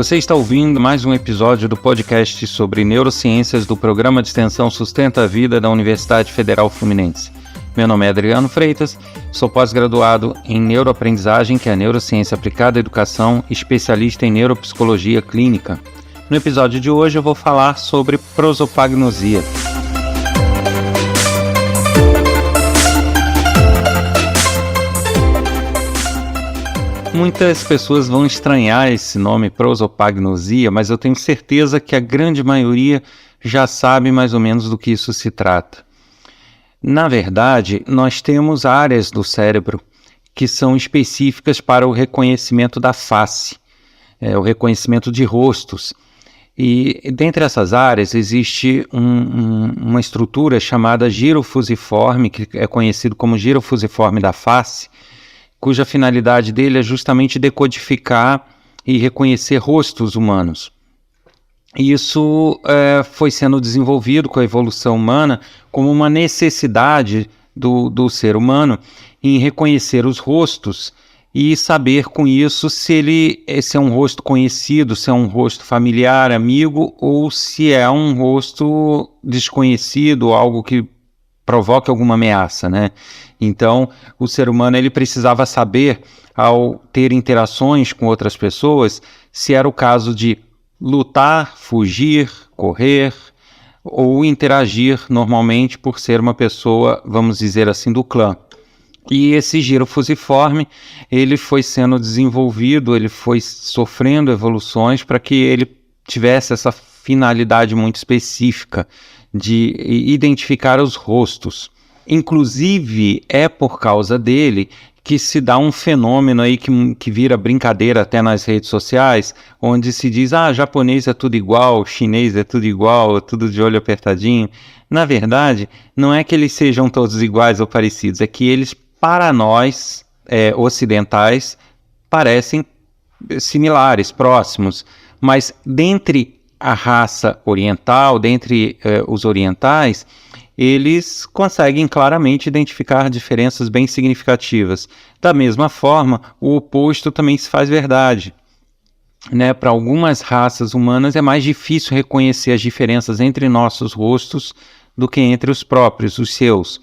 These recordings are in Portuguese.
Você está ouvindo mais um episódio do podcast sobre neurociências do Programa de Extensão Sustenta a Vida da Universidade Federal Fluminense. Meu nome é Adriano Freitas, sou pós-graduado em neuroaprendizagem, que é a neurociência aplicada à educação, especialista em neuropsicologia clínica. No episódio de hoje eu vou falar sobre prosopagnosia. Muitas pessoas vão estranhar esse nome prosopagnosia, mas eu tenho certeza que a grande maioria já sabe mais ou menos do que isso se trata. Na verdade, nós temos áreas do cérebro que são específicas para o reconhecimento da face, o reconhecimento de rostos. E dentre essas áreas existe uma estrutura chamada giro fusiforme, que é conhecido como giro fusiforme da face, cuja finalidade dele é justamente decodificar e reconhecer rostos humanos. E isso foi sendo desenvolvido com a evolução humana como uma necessidade do ser humano em reconhecer os rostos e saber com isso se é um rosto conhecido, se é um rosto familiar, amigo, ou se é um rosto desconhecido, algo que provoque alguma ameaça, né? Então, o ser humano ele precisava saber, ao ter interações com outras pessoas, se era o caso de lutar, fugir, correr ou interagir normalmente por ser uma pessoa, vamos dizer assim, do clã. E esse giro fusiforme, ele foi sendo desenvolvido, ele foi sofrendo evoluções para que ele tivesse essa finalidade muito específica de identificar os rostos. Inclusive, é por causa dele que se dá um fenômeno aí que vira brincadeira até nas redes sociais, onde se diz, japonês é tudo igual, chinês é tudo igual, é tudo de olho apertadinho. Na verdade, não é que eles sejam todos iguais ou parecidos, é que eles, para nós, ocidentais, parecem similares, próximos, mas dentre a raça oriental, dentre os orientais, eles conseguem claramente identificar diferenças bem significativas. Da mesma forma, o oposto também se faz verdade, né? Para algumas raças humanas é mais difícil reconhecer as diferenças entre nossos rostos do que entre os próprios, os seus.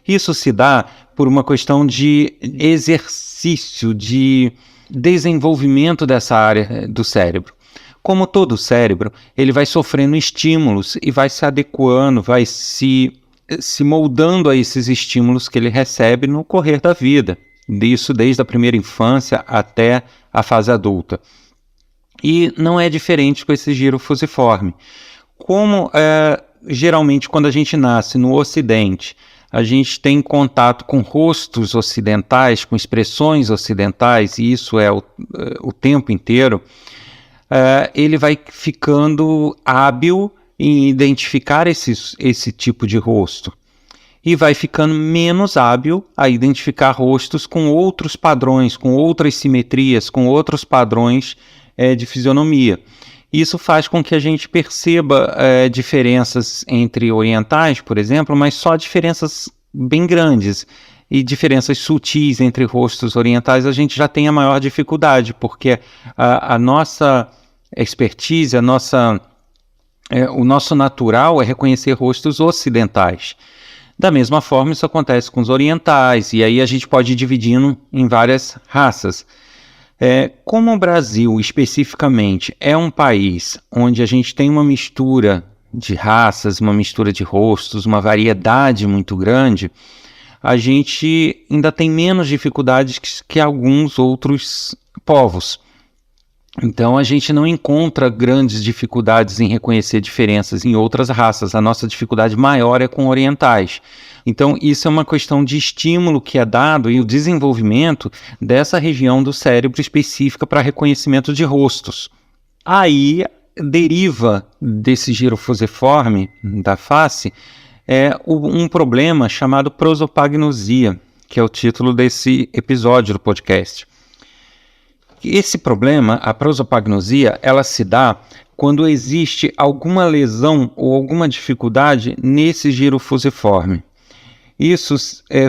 Isso se dá por uma questão de exercício, de desenvolvimento dessa área do cérebro. Como todo o cérebro, ele vai sofrendo estímulos e vai se adequando, vai se moldando a esses estímulos que ele recebe no correr da vida. Isso desde a primeira infância até a fase adulta. E não é diferente com esse giro fusiforme. Como geralmente quando a gente nasce no Ocidente, a gente tem contato com rostos ocidentais, com expressões ocidentais, e isso é o tempo inteiro, ele vai ficando hábil em identificar esse tipo de rosto e vai ficando menos hábil a identificar rostos com outros padrões, com outras simetrias, com outros padrões de fisionomia. Isso faz com que a gente perceba diferenças entre orientais, por exemplo, mas só diferenças bem grandes. E diferenças sutis entre rostos orientais a gente já tem a maior dificuldade, porque a nossa expertise, o nosso natural é reconhecer rostos ocidentais. Da mesma forma, isso acontece com os orientais, e aí a gente pode ir dividindo em várias raças. Como o Brasil, especificamente, é um país onde a gente tem uma mistura de raças, uma mistura de rostos, uma variedade muito grande, a gente ainda tem menos dificuldades que alguns outros povos. Então a gente não encontra grandes dificuldades em reconhecer diferenças em outras raças. A nossa dificuldade maior é com orientais. Então isso é uma questão de estímulo que é dado e o desenvolvimento dessa região do cérebro específica para reconhecimento de rostos. Aí deriva desse giro fusiforme da face um problema chamado prosopagnosia, que é o título desse episódio do podcast. Esse problema, a prosopagnosia, ela se dá quando existe alguma lesão ou alguma dificuldade nesse giro fusiforme. Isso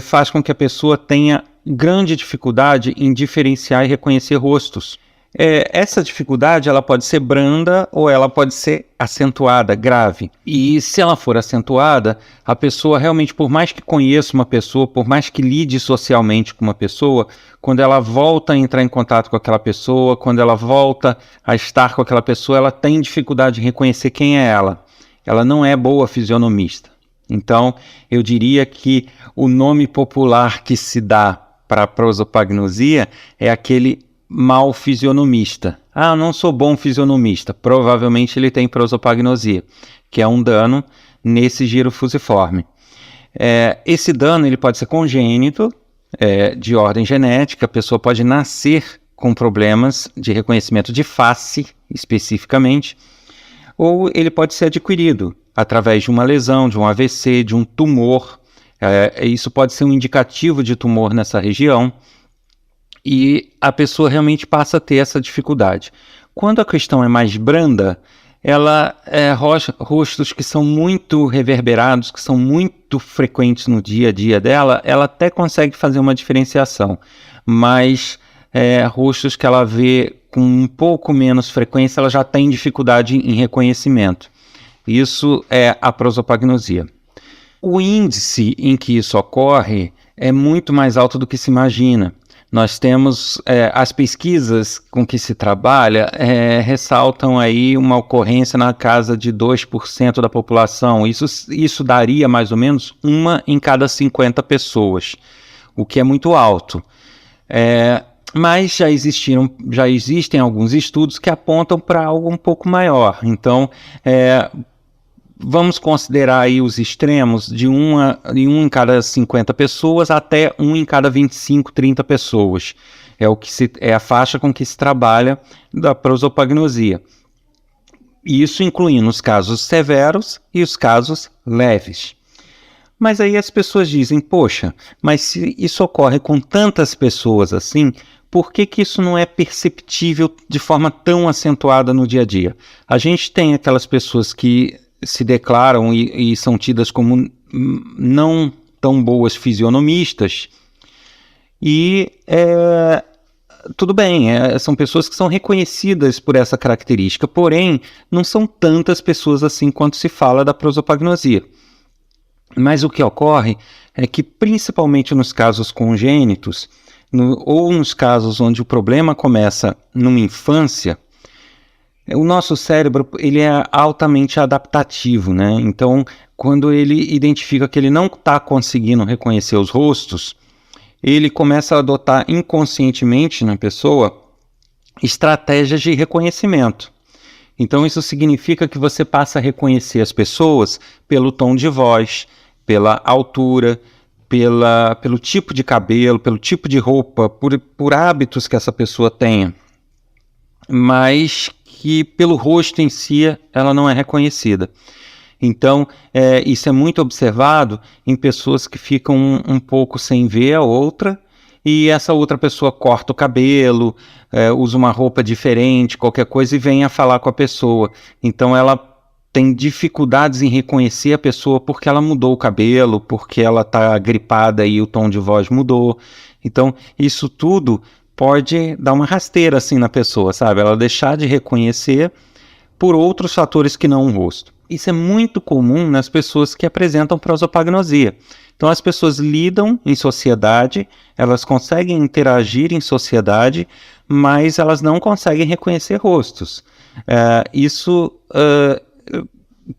faz com que a pessoa tenha grande dificuldade em diferenciar e reconhecer rostos. Essa dificuldade ela pode ser branda ou ela pode ser acentuada, grave. E se ela for acentuada, a pessoa realmente, por mais que conheça uma pessoa, por mais que lide socialmente com uma pessoa, quando ela volta a entrar em contato com aquela pessoa, quando ela volta a estar com aquela pessoa, ela tem dificuldade em reconhecer quem é ela. Ela não é boa fisionomista. Então, eu diria que o nome popular que se dá para a prosopagnosia é aquele mau fisionomista. Ah, eu não sou bom fisionomista. Provavelmente ele tem prosopagnosia, que é um dano nesse giro fusiforme. Esse dano ele pode ser congênito, de ordem genética. A pessoa pode nascer com problemas de reconhecimento de face, especificamente, ou ele pode ser adquirido através de uma lesão, de um AVC, de um tumor. Isso pode ser um indicativo de tumor nessa região, e a pessoa realmente passa a ter essa dificuldade. Quando a questão é mais branda, ela rostos que são muito reverberados, que são muito frequentes no dia a dia dela, ela até consegue fazer uma diferenciação, mas rostos que ela vê com um pouco menos frequência, ela já tem dificuldade em reconhecimento. Isso é a prosopagnosia. O índice em que isso ocorre é muito mais alto do que se imagina. Nós temos as pesquisas com que se trabalha ressaltam aí uma ocorrência na casa de 2% da população. Isso daria mais ou menos 1 em cada 50 pessoas, o que é muito alto. Mas já existem alguns estudos que apontam para algo um pouco maior. Então, vamos considerar aí os extremos de 1 em cada 50 pessoas até 1 em cada 25, 30 pessoas. É a faixa com que se trabalha da prosopagnosia. Isso incluindo os casos severos e os casos leves. Mas aí as pessoas dizem, poxa, mas se isso ocorre com tantas pessoas assim, por que isso não é perceptível de forma tão acentuada no dia a dia? A gente tem aquelas pessoas que se declaram e são tidas como não tão boas fisionomistas, e tudo bem, são pessoas que são reconhecidas por essa característica, porém não são tantas pessoas assim quanto se fala da prosopagnosia. Mas o que ocorre é que, principalmente nos casos congênitos, ou nos casos onde o problema começa numa infância, o nosso cérebro ele é altamente adaptativo, né? Então, quando ele identifica que ele não está conseguindo reconhecer os rostos, ele começa a adotar inconscientemente na pessoa estratégias de reconhecimento. Então, isso significa que você passa a reconhecer as pessoas pelo tom de voz, pela altura, pelo tipo de cabelo, pelo tipo de roupa, por hábitos que essa pessoa tenha, mas que pelo rosto em si ela não é reconhecida. Então, isso é muito observado em pessoas que ficam um pouco sem ver a outra, e essa outra pessoa corta o cabelo, usa uma roupa diferente, qualquer coisa, e vem a falar com a pessoa. Então ela tem dificuldades em reconhecer a pessoa porque ela mudou o cabelo, porque ela está gripada e o tom de voz mudou. Então isso tudo pode dar uma rasteira assim na pessoa, sabe? Ela deixar de reconhecer por outros fatores que não o rosto. Isso é muito comum nas pessoas que apresentam prosopagnosia. Então as pessoas lidam em sociedade, elas conseguem interagir em sociedade, mas elas não conseguem reconhecer rostos. Isso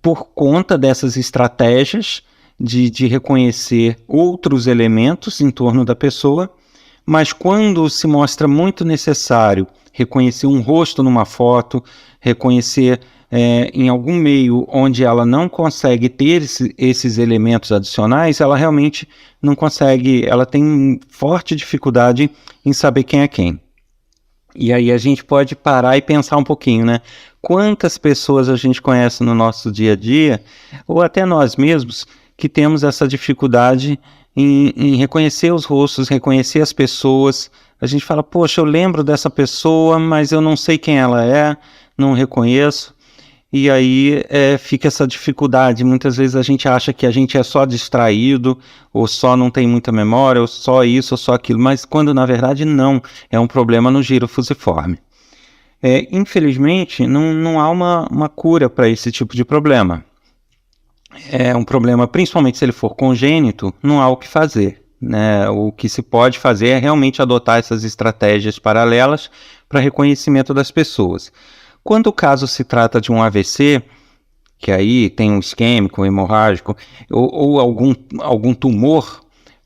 por conta dessas estratégias de reconhecer outros elementos em torno da pessoa, mas quando se mostra muito necessário reconhecer um rosto numa foto, reconhecer em algum meio onde ela não consegue ter esses elementos adicionais, ela realmente não consegue, ela tem forte dificuldade em saber quem é quem. E aí a gente pode parar e pensar um pouquinho, né? Quantas pessoas a gente conhece no nosso dia a dia, ou até nós mesmos, que temos essa dificuldade em reconhecer os rostos, reconhecer as pessoas. A gente fala, poxa, eu lembro dessa pessoa, mas eu não sei quem ela é, não reconheço. E aí fica essa dificuldade. Muitas vezes a gente acha que a gente é só distraído, ou só não tem muita memória, ou só isso, ou só aquilo, mas quando na verdade não, é um problema no giro fusiforme. Infelizmente, não há uma cura para esse tipo de problema. É um problema, principalmente se ele for congênito, não há o que fazer, né? O que se pode fazer é realmente adotar essas estratégias paralelas para reconhecimento das pessoas. Quando o caso se trata de um AVC, que aí tem um isquêmico, um hemorrágico, ou algum tumor,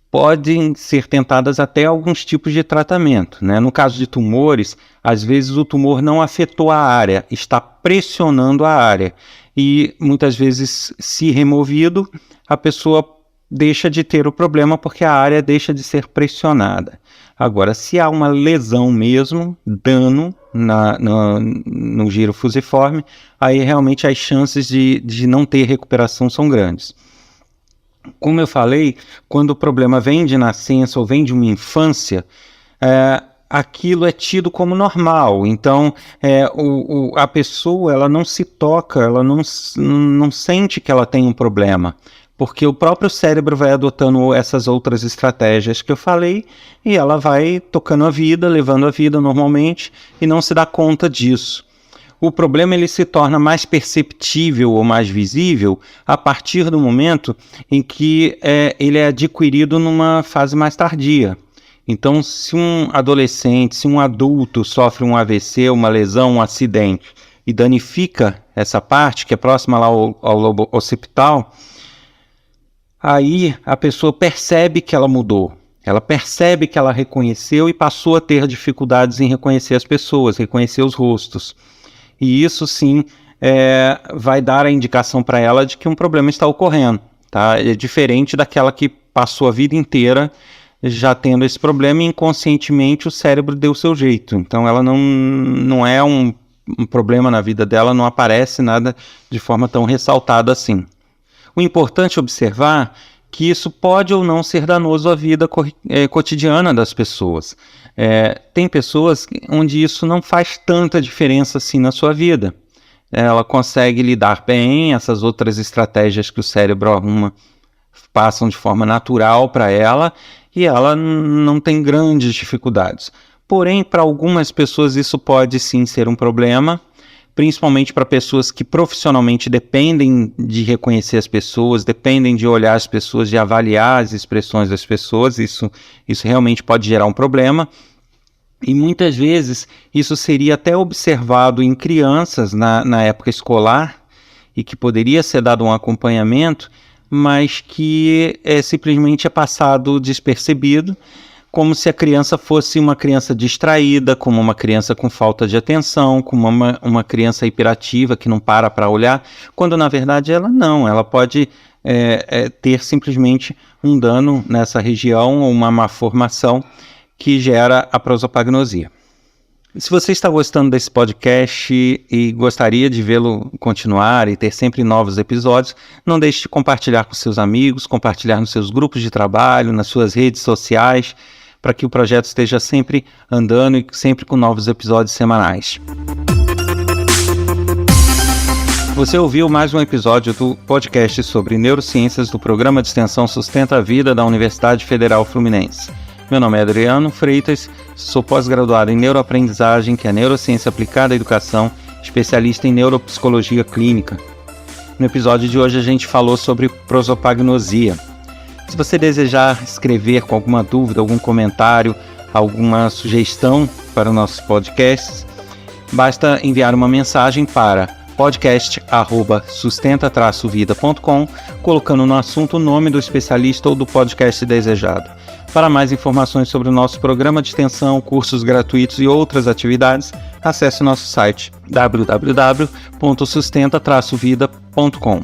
podem ser tentadas até alguns tipos de tratamento, né? No caso de tumores, às vezes o tumor não afetou a área, está pressionando a área. E muitas vezes, se removido, a pessoa deixa de ter o problema porque a área deixa de ser pressionada. Agora, se há uma lesão mesmo, dano no giro fusiforme, aí realmente as chances de não ter recuperação são grandes. Como eu falei, quando o problema vem de nascença ou vem de uma infância, aquilo é tido como normal. Então, a pessoa ela não se toca, ela não sente que ela tem um problema, porque o próprio cérebro vai adotando essas outras estratégias que eu falei e ela vai tocando a vida, levando a vida normalmente e não se dá conta disso. O problema ele se torna mais perceptível ou mais visível a partir do momento em que ele é adquirido numa fase mais tardia. Então, se um adolescente, se um adulto sofre um AVC, uma lesão, um acidente e danifica essa parte que é próxima lá ao lobo occipital, aí a pessoa percebe que ela mudou. Ela percebe que ela reconheceu e passou a ter dificuldades em reconhecer as pessoas, reconhecer os rostos. E isso sim vai dar a indicação para ela de que um problema está ocorrendo. Tá? É diferente daquela que passou a vida inteira já tendo esse problema e inconscientemente o cérebro deu o seu jeito. Então ela não é um problema na vida dela, não aparece nada de forma tão ressaltada assim. O importante é observar que isso pode ou não ser danoso à vida cotidiana das pessoas. Tem pessoas onde isso não faz tanta diferença assim na sua vida. Ela consegue lidar bem, essas outras estratégias que o cérebro arruma passam de forma natural para ela e ela não tem grandes dificuldades. Porém, para algumas pessoas isso pode sim ser um problema, principalmente para pessoas que profissionalmente dependem de reconhecer as pessoas, dependem de olhar as pessoas, de avaliar as expressões das pessoas, isso realmente pode gerar um problema. E muitas vezes isso seria até observado em crianças na época escolar e que poderia ser dado um acompanhamento, mas que simplesmente é passado despercebido, como se a criança fosse uma criança distraída, como uma criança com falta de atenção, como uma criança hiperativa que não para olhar, quando na verdade ela pode ter simplesmente um dano nessa região ou uma malformação que gera a prosopagnosia. Se você está gostando desse podcast e gostaria de vê-lo continuar e ter sempre novos episódios, não deixe de compartilhar com seus amigos, compartilhar nos seus grupos de trabalho, nas suas redes sociais, para que o projeto esteja sempre andando e sempre com novos episódios semanais. Você ouviu mais um episódio do podcast sobre neurociências do Programa de Extensão Sustenta a Vida da Universidade Federal Fluminense. Meu nome é Adriano Freitas, sou pós-graduado em neuroaprendizagem, que é neurociência aplicada à educação, especialista em neuropsicologia clínica. No episódio de hoje a gente falou sobre prosopagnosia. Se você desejar escrever com alguma dúvida, algum comentário, alguma sugestão para o nosso podcast, basta enviar uma mensagem para podcast@sustenta-vida.com, colocando no assunto o nome do especialista ou do podcast desejado. Para mais informações sobre o nosso programa de extensão, cursos gratuitos e outras atividades, acesse o nosso site www.sustenta-vida.com.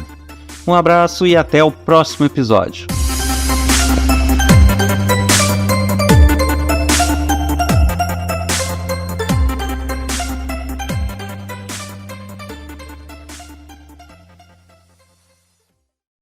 Um abraço e até o próximo episódio.